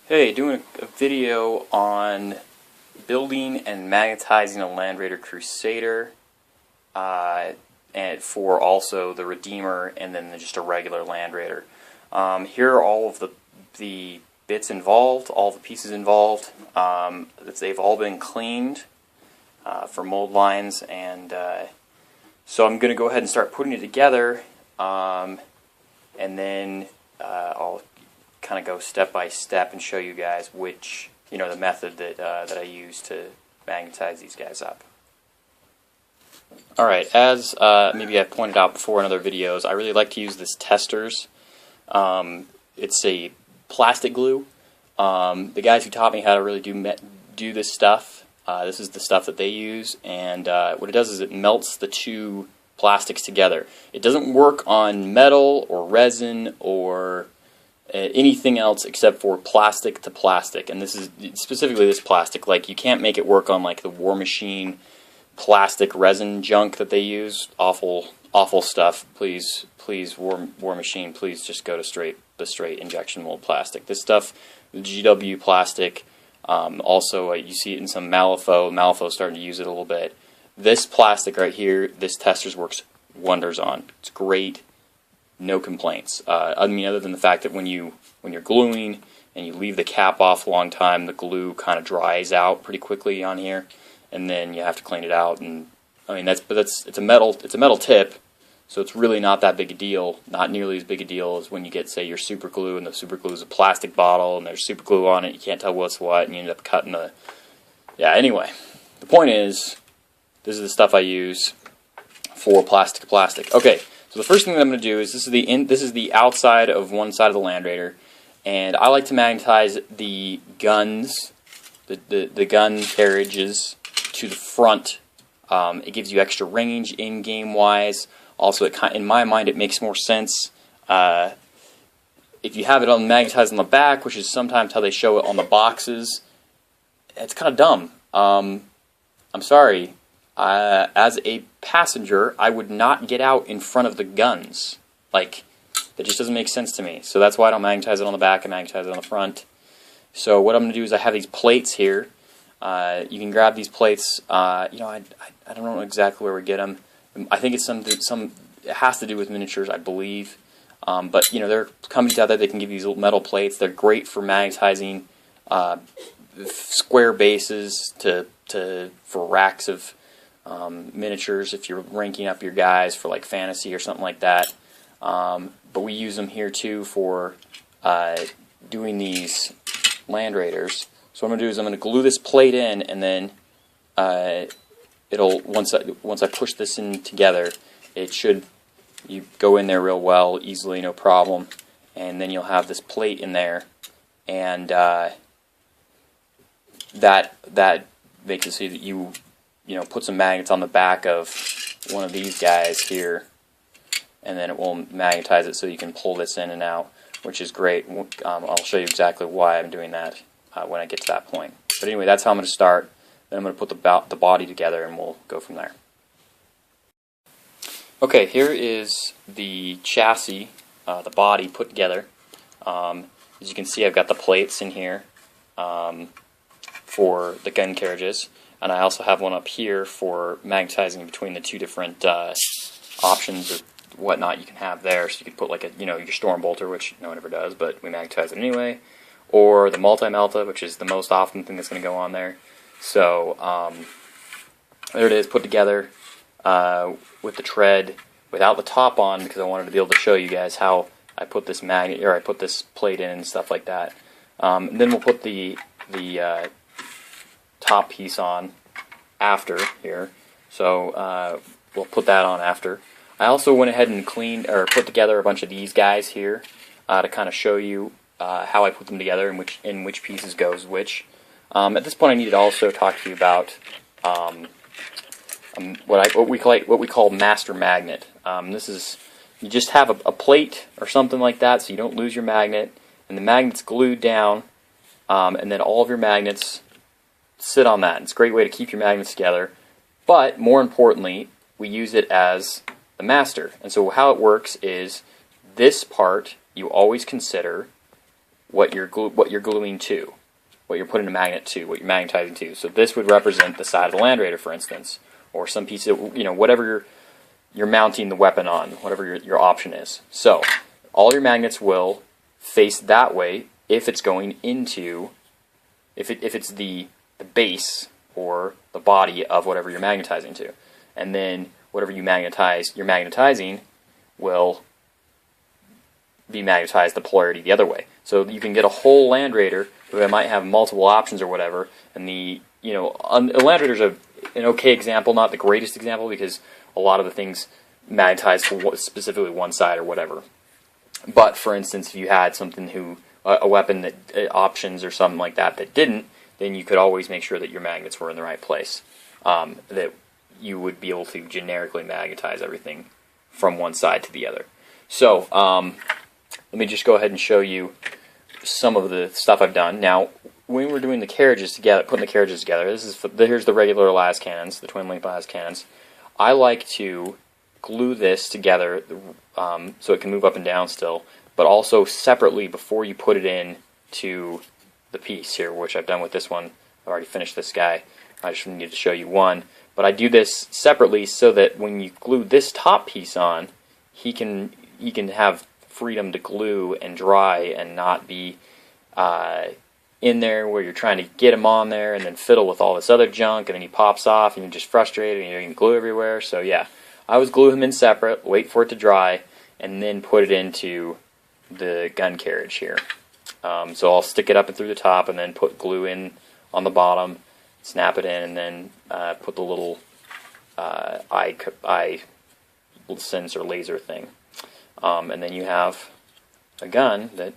Hey, doing a video on building and magnetizing a Land Raider Crusader, and for also the Redeemer, and then just a regular Land Raider. Here are all of the bits involved, all the pieces involved. They've all been cleaned for mold lines, and so I'm going to go ahead and start putting it together, and then I'll kind of go step by step and show you guys which, the method that I use to magnetize these guys up. Alright, as maybe I pointed out before in other videos, I really like to use this testers. It's a plastic glue. The guys who taught me how to really do this stuff, this is the stuff that they use, and what it does is it melts the two plastics together. It doesn't work on metal or resin or anything else except for plastic to plastic, and this is specifically this plastic. Like, you can't make it work on like the War Machine plastic resin junk that they use. Awful stuff. Please, War Machine, please just go to the straight injection mold plastic. This stuff, the GW plastic, also you see it in some Malifaux starting to use it a little bit. This plastic right here, this testers works wonders on. It's great. No complaints. Other than the fact that when you're gluing and you leave the cap off a long time, the glue kind of dries out pretty quickly on here, and then you have to clean it out. And it's a metal tip, so it's really not that big a deal. Not nearly as big a deal as when you get, say, your super glue, and the super glue is a plastic bottle, and there's super glue on it. You can't tell what's what, and you end up cutting the. Yeah. Anyway, the point is, this is the stuff I use for plastic to plastic. Okay. So the first thing that I'm going to do is this is the outside of one side of the Land Raider, and I like to magnetize the guns, the gun carriages to the front. It gives you extra range in-game wise. Also, in my mind, it makes more sense if you have it magnetized on the back, which is sometimes how they show it on the boxes. It's kind of dumb. I'm sorry. As a passenger, I would not get out in front of the guns. Like, that just doesn't make sense to me. So that's why I don't magnetize it on the back, I magnetize it on the front. So what I'm going to do is I have these plates here. You can grab these plates. I don't know exactly where we get them. I think it's it has to do with miniatures, I believe. But there are companies out there that can give you these little metal plates. They're great for magnetizing square bases for racks of miniatures if you're ranking up your guys for like fantasy or something like that. But we use them here too for doing these Land Raiders. So what I'm going to do is I'm going to glue this plate in, and then once I push this in together, you go in there real well, easily, no problem. And then you'll have this plate in there, and that makes it so that you put some magnets on the back of one of these guys here, and then it will magnetize it so you can pull this in and out, which is great. I'll show you exactly why I'm doing that when I get to that point. But anyway, that's how I'm going to start. Then I'm going to put the body together, and we'll go from there. Okay, here is the chassis, the body put together. As you can see, I've got the plates in here for the gun carriages. And I also have one up here for magnetizing between the two different options or whatnot you can have there. So you could put like your Storm Bolter, which no one ever does, but we magnetize it anyway. Or the Multi-Melta, which is the most often thing that's going to go on there. So there it is, put together with the tread without the top on, because I wanted to be able to show you guys how I put this plate in and stuff like that. And then we'll put the top piece on after here, so we'll put that on after. I also went ahead and put together a bunch of these guys here to kind of show you how I put them together and which pieces goes which. At this point, I need to also talk to you about what we call master magnet. This is, you just have a plate or something like that, so you don't lose your magnet, and the magnet's glued down, and then all of your magnets sit on that. It's a great way to keep your magnets together, but more importantly, we use it as the master. And so how it works is this part you always consider what you're gluing to, what you're putting a magnet to, what you're magnetizing to. So this would represent the side of the Land Raider, for instance, or some piece of, whatever you're mounting the weapon on, whatever your option is. So all your magnets will face that way if it's going into, if it's the base or the body of whatever you're magnetizing to. And then whatever you magnetize, you're magnetizing will be magnetized the polarity the other way. So you can get a whole Land Raider who might have multiple options or whatever, and a Land Raider's an okay example, not the greatest example, because a lot of the things magnetize to specifically one side or whatever. But for instance, if you had something a weapon that options or something like that didn't, then you could always make sure that your magnets were in the right place. That you would be able to generically magnetize everything from one side to the other. So let me just go ahead and show you some of the stuff I've done. Now, when we're doing the carriages together, putting the carriages together, here's the regular las cannons, the twin link las cannons. I like to glue this together so it can move up and down still, but also separately before you put it in to the piece here, which I've done with this one. I've already finished this guy. I just need to show you one. But I do this separately so that when you glue this top piece on, he can have freedom to glue and dry and not be in there where you're trying to get him on there and then fiddle with all this other junk, and then he pops off and you're just frustrated and you're getting glue everywhere. So yeah, I always glue him in separate, wait for it to dry, and then put it into the gun carriage here. So I'll stick it up and through the top and then put glue in on the bottom, snap it in, and then put the little eye sensor laser thing. And then you have a gun that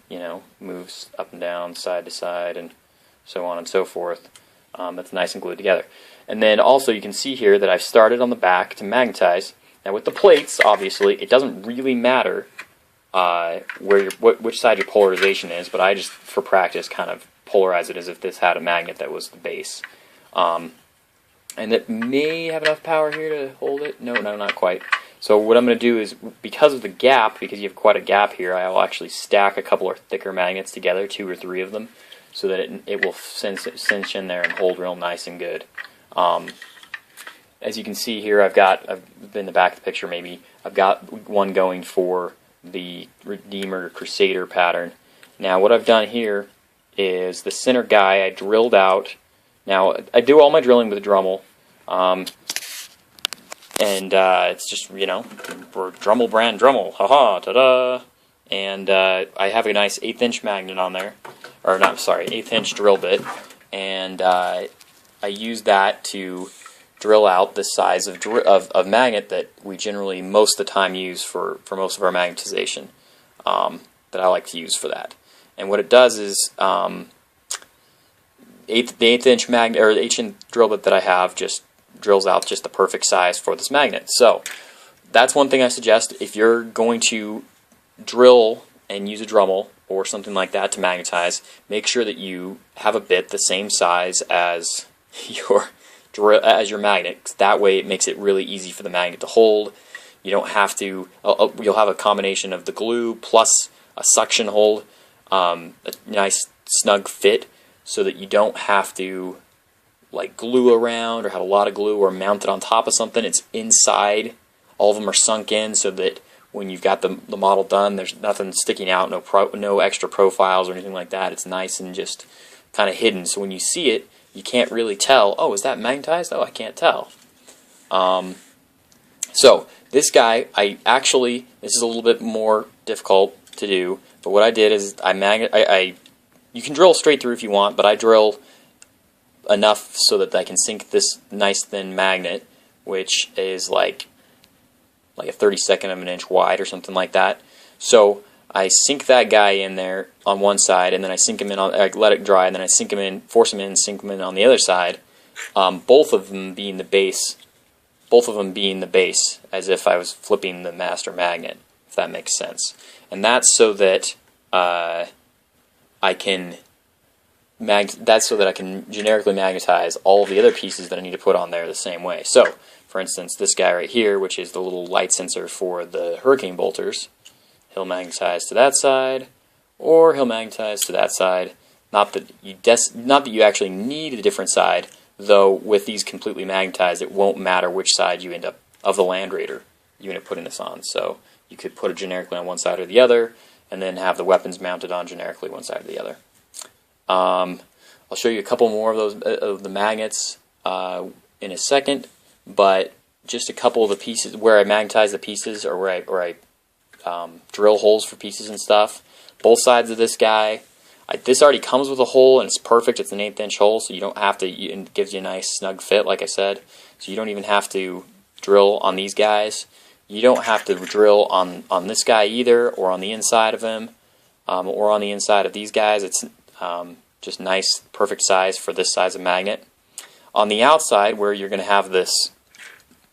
moves up and down, side to side, and so on and so forth. That's nice and glued together. And then also you can see here that I've started on the back to magnetize. Now with the plates, obviously, it doesn't really matter which side your polarization is, but I just, for practice, kind of polarize it as if this had a magnet that was the base. And it may have enough power here to hold it. No, not quite. So what I'm going to do is, because of the gap, because you have quite a gap here, I'll actually stack a couple of thicker magnets together, 2 or 3 of them, so that it will cinch in there and hold real nice and good. As you can see here, I've been in the back of the picture maybe, I've got one going for the Redeemer Crusader pattern. Now what I've done here is the center guy I drilled out. Now I do all my drilling with a Dremel. And it's just, for Dremel brand Dremel, haha, ta-da! And I have a nice 1/8 inch magnet on there, or not, sorry, 1/8 inch drill bit, and I use that to drill out the size of magnet that we generally most of the time use for most of our magnetization, that I like to use for that. And what it does is, the 1/8 inch magnet, or the 1/8 inch drill bit that I have, just drills out just the perfect size for this magnet. So that's one thing I suggest if you're going to drill and use a Dremel or something like that to magnetize. Make sure that you have a bit the same size as your magnet. That way it makes it really easy for the magnet to hold. You don't have to, you'll have a combination of the glue plus a suction hold, a nice snug fit, so that you don't have to like glue around or have a lot of glue or mount it on top of something. It's inside. All of them are sunk in so that when you've got the model done, there's nothing sticking out, no extra profiles or anything like that. It's nice and just kind of hidden. So when you see it, you can't really tell, oh, is that magnetized? Oh, I can't tell. So this guy, this is a little bit more difficult to do, but what I did is you can drill straight through if you want, but I drill enough so that I can sink this nice thin magnet, which is like a 32nd of an inch wide or something like that. So I sink that guy in there on one side, and then I sink him in I let it dry, and then I sink him in, force him in, sink him in on the other side. Both of them being the base, as if I was flipping the master magnet, if that makes sense. And that's so that I can generically magnetize all of the other pieces that I need to put on there the same way. So, for instance, this guy right here, which is the little light sensor for the hurricane bolters, he'll magnetize to that side, or he'll magnetize to that side. Not that you actually need a different side, though with these completely magnetized, it won't matter which side you end up of the Land Raider you end up putting this on. So you could put it generically on one side or the other, and then have the weapons mounted on generically one side or the other. I'll show you a couple more of those of the magnets in a second, but just a couple of the pieces where I magnetize the pieces, or where I drill holes for pieces and stuff. Both sides of this guy. This already comes with a hole, and it's perfect. It's an 1/8 inch hole, so you don't have to. It gives you a nice snug fit, like I said. So you don't even have to drill on these guys. You don't have to drill on this guy either, or on the inside of him, or on the inside of these guys. It's just nice, perfect size for this size of magnet. On the outside, where you're going to have this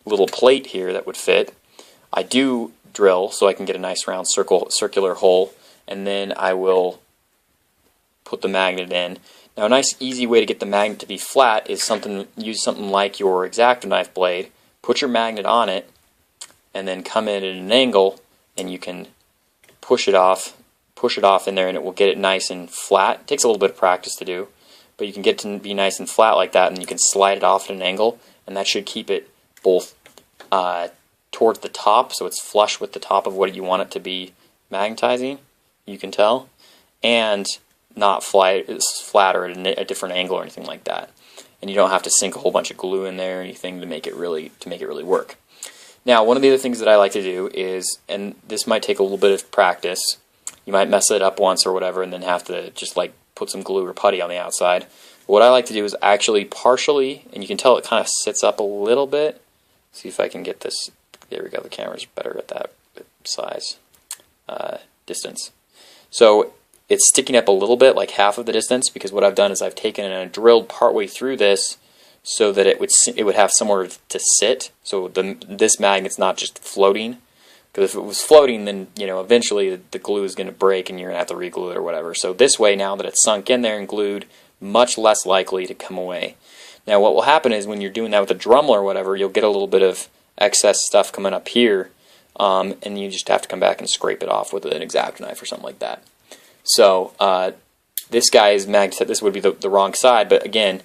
little plate here that would fit, I do drill so I can get a nice round circular hole, and then I will put the magnet in. Now, a nice easy way to get the magnet to be flat is use something like your X-Acto knife blade, put your magnet on it, and then come in at an angle, and you can push it off in there, and it will get it nice and flat. It takes a little bit of practice to do, but you can get it to be nice and flat like that, and you can slide it off at an angle, and that should keep it both towards the top, so it's flush with the top of what you want it to be magnetizing, you can tell, and not flat or at a different angle or anything like that. And you don't have to sink a whole bunch of glue in there or anything to make it really work. Now, one of the other things that I like to do is, and this might take a little bit of practice, you might mess it up once or whatever and then have to just like put some glue or putty on the outside. But what I like to do is actually partially, and you can tell it kind of sits up a little bit. See if I can get this. There we go, the camera's better at that size, distance. So it's sticking up a little bit, like half of the distance, because what I've done is I've taken and I've drilled partway through this so that it would have somewhere to sit. So this magnet's not just floating, because if it was floating, then eventually the glue is going to break and you're going to have to re-glue it or whatever. So this way, now that it's sunk in there and glued, much less likely to come away. Now, what will happen is when you're doing that with a Dremel or whatever, you'll get a little bit of excess stuff coming up here, and you just have to come back and scrape it off with an X-Acto knife or something like that. So this guy is magnet. This would be the wrong side, but again,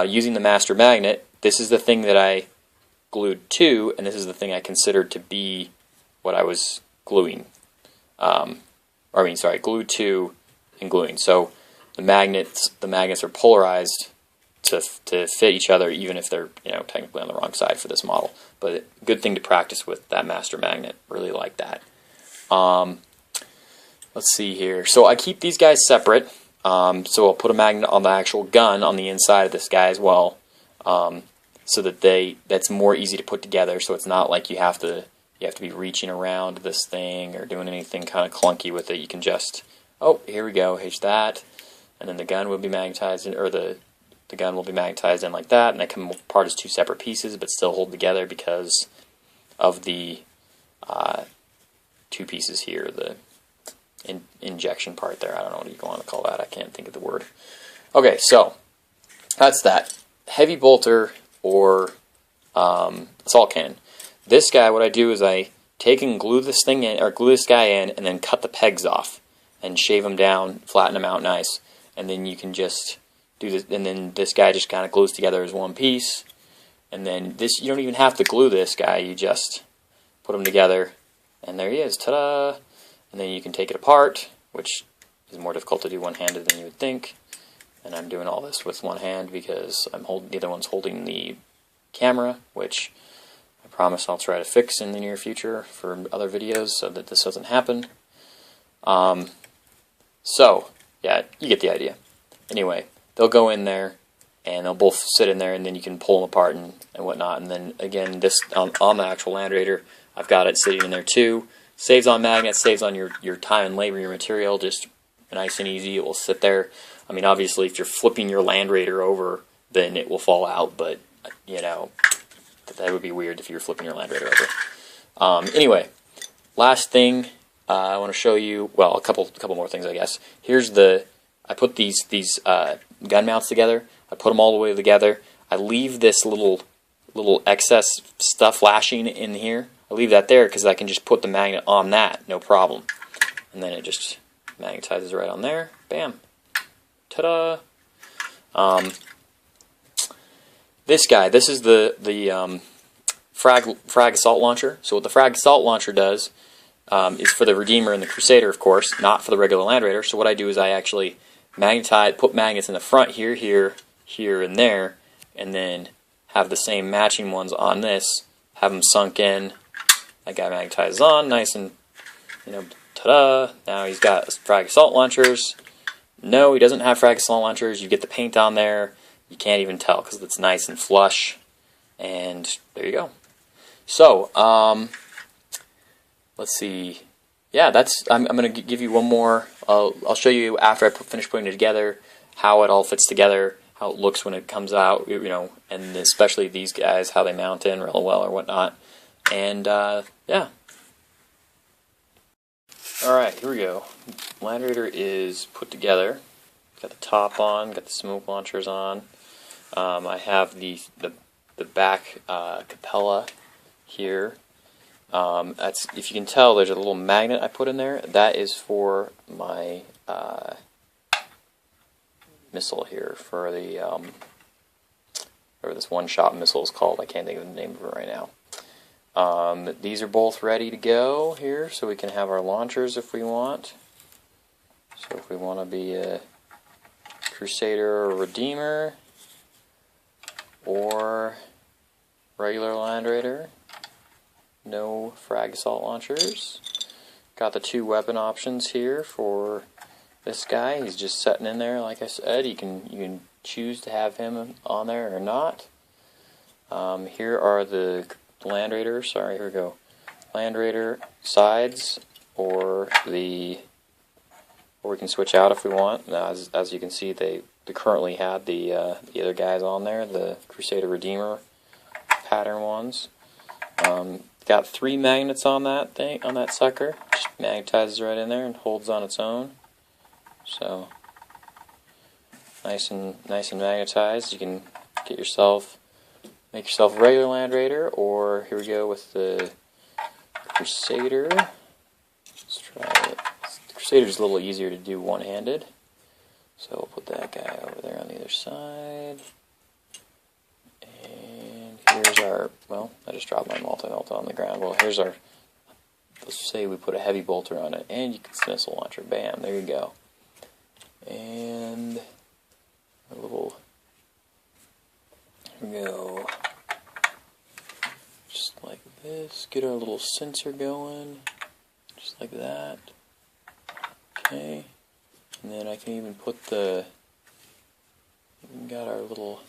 using the master magnet, this is the thing that I glued to, and this is the thing I considered to be what I was gluing. Glued to and gluing. So the magnets are polarized to fit each other, even if they're technically on the wrong side for this model. But good thing to practice with that master magnet. Really like that. Let's see here. So I keep these guys separate. So I'll put a magnet on the actual gun on the inside of this guy as well, so that that's more easy to put together. So it's not like you have to be reaching around this thing or doing anything kind of clunky with it. You can just, oh, here we go, here's that, and then the gun will be magnetized, or the gun will be magnetized in like that, and they come apart as two separate pieces, but still hold together because of the two pieces here, the injection part there. I don't know what you want to call that. I can't think of the word. Okay, so that's that. Heavy bolter or assault cannon. This guy, what I do is I take and glue this thing in, or glue this guy in, and then cut the pegs off and shave them down, flatten them out nice, and then you can just do this. And then this guy just kind of glues together as one piece. And then this, you don't even have to glue this guy. You just put them together, and there he is. Ta-da! And then you can take it apart, which is more difficult to do one-handed than you would think. And I'm doing all this with one hand because the other one's holding the camera, which I promise I'll try to fix in the near future for other videos so that this doesn't happen. So, yeah, you get the idea. Anyway, they'll go in there, and they'll both sit in there, and then you can pull them apart and whatnot. And then, again, this on the actual Land Raider, I've got it sitting in there too. Saves on magnets, saves on your time and labor, your material, just nice and easy. It will sit there. I mean, obviously, if you're flipping your Land Raider over, then it will fall out, but, that would be weird if you were flipping your Land Raider over. Anyway, last thing I want to show you, well, a couple more things, I guess. Here's I put these gun mounts together. I put them all the way together. I leave this little excess stuff lashing in here. I leave that there because I can just put the magnet on that, no problem. And then it just Magnetizes right on there. Bam. Ta-da. This guy, this is the frag assault launcher. So what the frag assault launcher does is for the Redeemer and the Crusader, of course, not for the regular Land Raider. So what I do is I actually magnetize, put magnets in the front here, here, here, and there, and then have the same matching ones on this. Have them sunk in. That guy magnetizes on, nice and, you know, ta-da. Now he's got frag assault launchers. No, he doesn't have frag assault launchers. You get the paint on there. You can't even tell because it's nice and flush. And there you go. So, let's see. Yeah, that's. I'm going to give you one more. I'll show you after I finish putting it together how it all fits together, how it looks when it comes out, you know, and especially these guys, how they mount in real well or whatnot. And yeah. All right, here we go. Land Raider is put together. Got the top on, got the smoke launchers on. I have the back Capella here. That's, if you can tell, there's a little magnet I put in there. That is for my missile here, for the whatever this one-shot missile is called. I can't think of the name of it right now. These are both ready to go here, so we can have our launchers if we want. So if we want to be a Crusader or Redeemer, or regular Land Raider, no frag assault launchers. Got the 2 weapon options here for this guy. He's just sitting in there, like I said. You can choose to have him on there or not. Here are the Land Raider. Sorry, here we go. Land Raider sides, or we can switch out if we want. Now, as you can see, they currently had the other guys on there, the Crusader Redeemer pattern ones. Got 3 magnets on that thing, on that sucker. Just magnetizes right in there and holds on its own. So nice and magnetized. You can make yourself a regular Land Raider, or here we go with the Crusader. Let's try it. The Crusader's a little easier to do one-handed. So we'll put that guy over there on the other side. And here's our, well, I just dropped my multi-melt on the ground. Well, here's our, let's say we put a heavy bolter on it, and you can missile launcher. Bam, there you go. And a little, here we go. Just like this. Get our little sensor going. Just like that. Okay. And then I can even put we got our little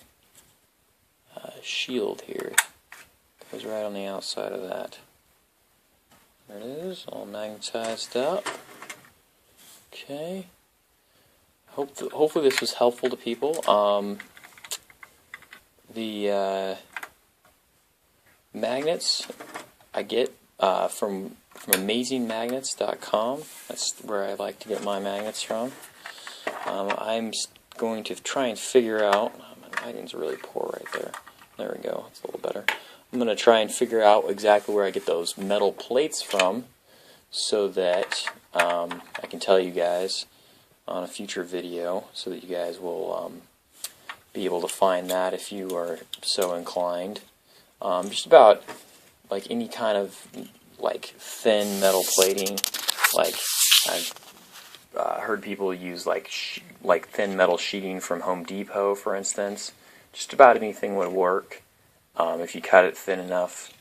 shield here. Goes right on the outside of that. There it is, all magnetized up. Okay. Hopefully this was helpful to people. The magnets I get from amazingmagnets.com. That's where I like to get my magnets from. I'm going to try and figure out, my lighting's really poor right there. There we go, it's a little better. I'm going to try and figure out exactly where I get those metal plates from, so that I can tell you guys on a future video, so that you guys will be able to find that if you are so inclined. Just about like any kind of like thin metal plating. Like I've heard people use like thin metal sheeting from Home Depot, for instance. Just about anything would work if you cut it thin enough,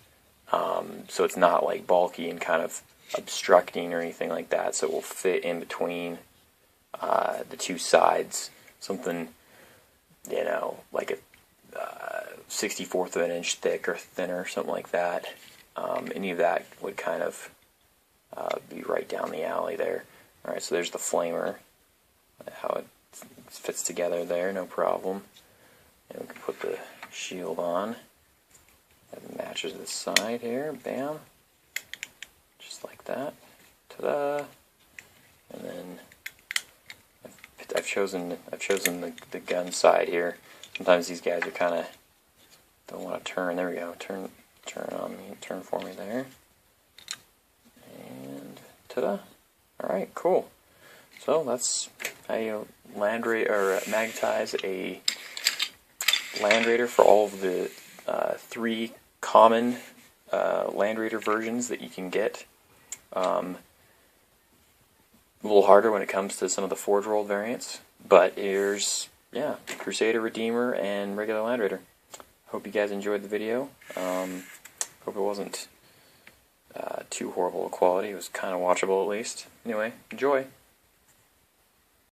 so it's not like bulky and kind of obstructing or anything like that. So it will fit in between the 2 sides. Something, you know, like a 1/64 of an inch thick or thinner, something like that. Any of that would kind of be right down the alley there. Alright, so there's the flamer, how it fits together there, no problem. And we can put the shield on. It matches the side here, bam. Just like that. Ta-da! And then I've chosen the gun side here. Sometimes these guys are kind of don't want to turn. There we go. Turn on me. Turn for me there. And ta-da! All right, cool. So that's how you magnetize a Land Raider for all of the 3 common Land Raider versions that you can get. A little harder when it comes to some of the Forge World variants, but here's, yeah, Crusader, Redeemer, and regular Land Raider. Hope you guys enjoyed the video. Hope it wasn't too horrible a quality. It was kind of watchable at least. Anyway, enjoy.